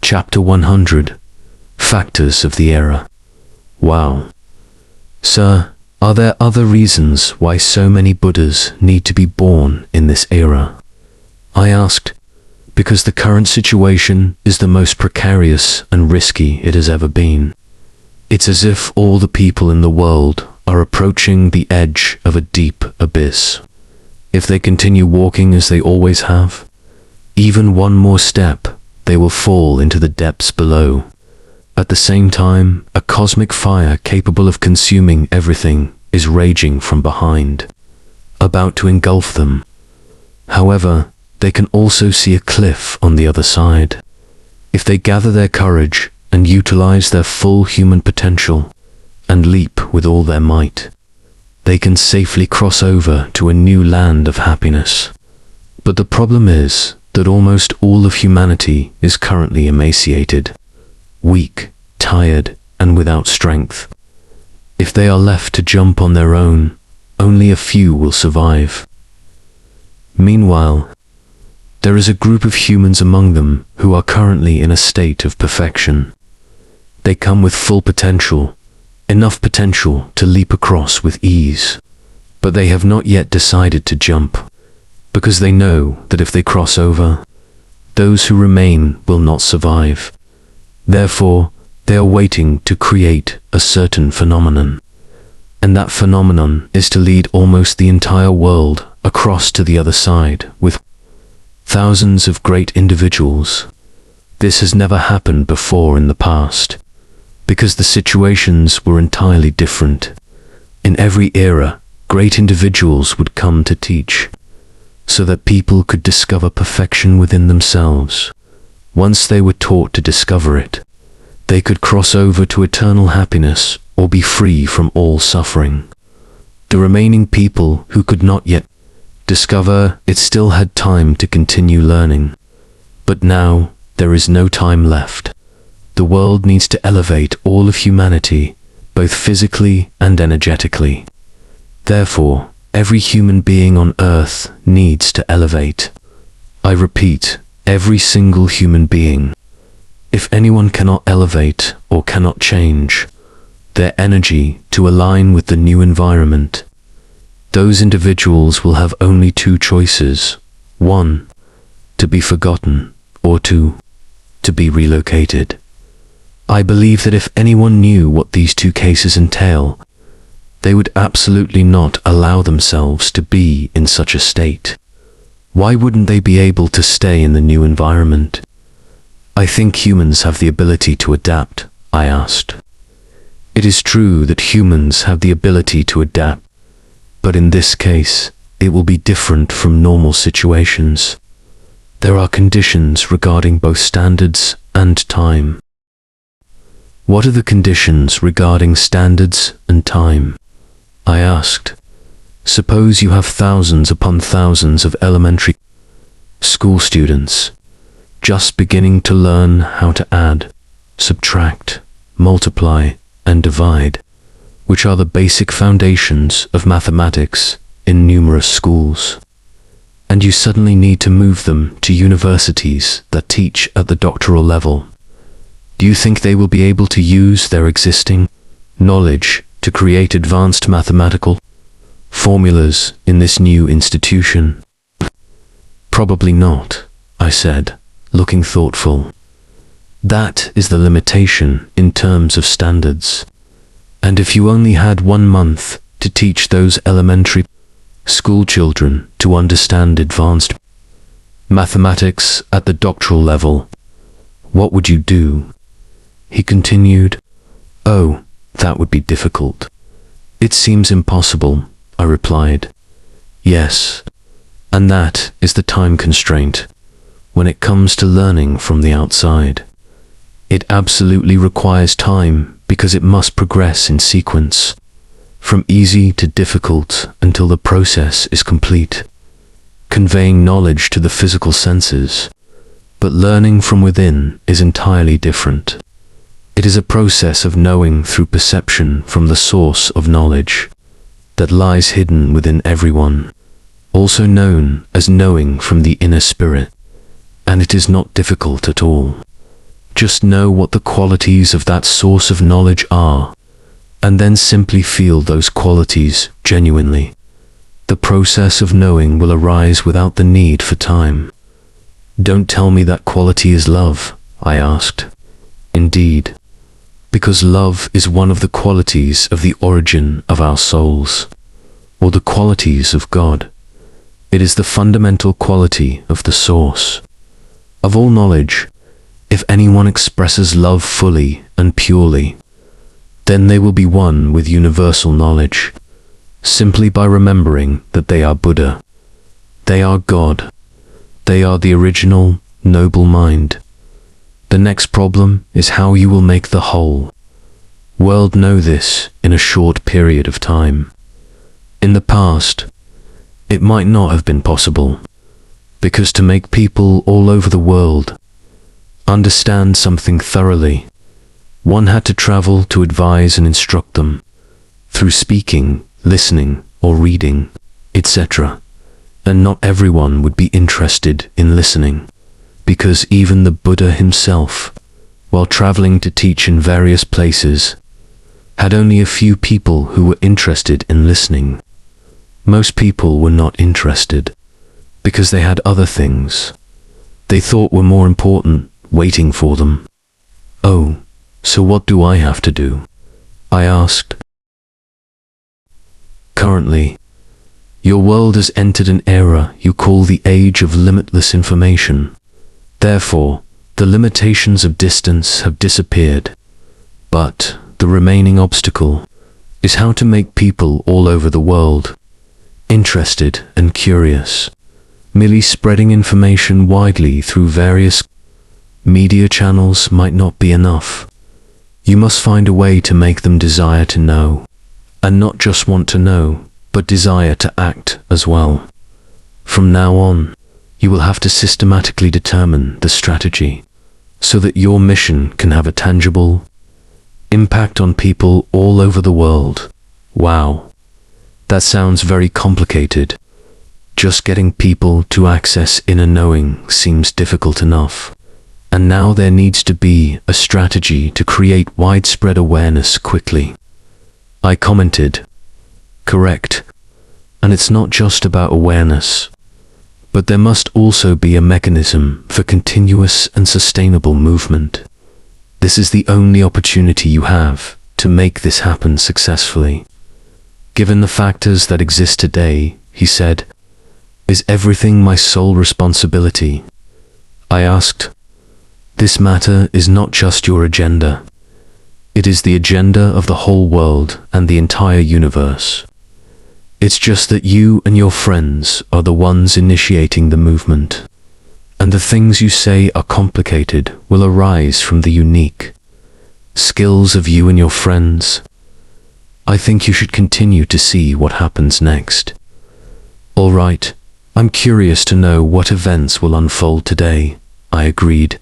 Chapter 100. Factors of the Era. Wow. Sir, are there other reasons why so many Buddhas need to be born in this era? I asked, because the current situation is the most precarious and risky it has ever been. It's as if all the people in the world are approaching the edge of a deep abyss. If they continue walking as they always have, even one more step, they will fall into the depths below. At the same time, a cosmic fire capable of consuming everything is raging from behind, about to engulf them. However, they can also see a cliff on the other side. If they gather their courage and utilize their full human potential and leap with all their might, they can safely cross over to a new land of happiness. But the problem is that almost all of humanity is currently emaciated, weak, tired, and without strength. If they are left to jump on their own, only a few will survive. Meanwhile, there is a group of humans among them who are currently in a state of perfection. They come with full potential, enough potential to leap across with ease, but they have not yet decided to jump, because they know that if they cross over, those who remain will not survive. Therefore, they are waiting to create a certain phenomenon, and that phenomenon is to lead almost the entire world across to the other side with thousands of great individuals. This has never happened before in the past, because the situations were entirely different. In every era, great individuals would come to teach, so that people could discover perfection within themselves. Once they were taught to discover it, they could cross over to eternal happiness or be free from all suffering. The remaining people who could not yet discover it still had time to continue learning. But now there is no time left. The world needs to elevate all of humanity, both physically and energetically. Therefore, every human being on earth needs to elevate. I repeat, every single human being. If anyone cannot elevate or cannot change their energy to align with the new environment, those individuals will have only two choices. 1, to be forgotten, or 2, to be relocated. I believe that if anyone knew what these two cases entail, they would absolutely not allow themselves to be in such a state. Why wouldn't they be able to stay in the new environment? I think humans have the ability to adapt, I asked. It is true that humans have the ability to adapt, but in this case, it will be different from normal situations. There are conditions regarding both standards and time. What are the conditions regarding standards and time? I asked. Suppose you have thousands upon thousands of elementary school students, just beginning to learn how to add, subtract, multiply, and divide, which are the basic foundations of mathematics in numerous schools. And you suddenly need to move them to universities that teach at the doctoral level. Do you think they will be able to use their existing knowledge to create advanced mathematical formulas in this new institution? Probably not, I said, looking thoughtful. That is the limitation in terms of standards. And if you only had 1 month to teach those elementary school children to understand advanced mathematics at the doctoral level, what would you do? He continued. Oh, that would be difficult. It seems impossible, I replied. Yes, and that is the time constraint. When it comes to learning from the outside, it absolutely requires time because it must progress in sequence, from easy to difficult until the process is complete, conveying knowledge to the physical senses. But learning from within is entirely different. It is a process of knowing through perception from the source of knowledge that lies hidden within everyone, also known as knowing from the inner spirit, and it is not difficult at all. Just know what the qualities of that source of knowledge are, and then simply feel those qualities genuinely. The process of knowing will arise without the need for time. Don't tell me that quality is love, I asked. Indeed, because love is one of the qualities of the origin of our souls, or the qualities of God. It is the fundamental quality of the source of all knowledge. If anyone expresses love fully and purely, then they will be one with universal knowledge, simply by remembering that they are Buddha. They are God. They are the original, noble mind. The next problem is how you will make the whole world know this in a short period of time. In the past, it might not have been possible, because to make people all over the world understand something thoroughly, one had to travel to advise and instruct them through speaking, listening, or reading, etc. And not everyone would be interested in listening, because even the Buddha himself, while traveling to teach in various places, had only a few people who were interested in listening. Most people were not interested, because they had other things they thought were more important waiting for them. Oh, so what do I have to do? I asked. Currently, your world has entered an era you call the age of limitless information. Therefore, the limitations of distance have disappeared. But the remaining obstacle is how to make people all over the world interested and curious. Merely spreading information widely through various media channels might not be enough. You must find a way to make them desire to know, and not just want to know, but desire to act as well. From now on, you will have to systematically determine the strategy, so that your mission can have a tangible impact on people all over the world. Wow, that sounds very complicated. Just getting people to access inner knowing seems difficult enough. And now there needs to be a strategy to create widespread awareness quickly. I commented. Correct. And it's not just about awareness, but there must also be a mechanism for continuous and sustainable movement. This is the only opportunity you have to make this happen successfully. Given the factors that exist today, he said, is everything my sole responsibility? I asked. This matter is not just your agenda. It is the agenda of the whole world and the entire universe. It's just that you and your friends are the ones initiating the movement. And the things you say are complicated will arise from the unique skills of you and your friends. I think you should continue to see what happens next. All right, I'm curious to know what events will unfold today, I agreed.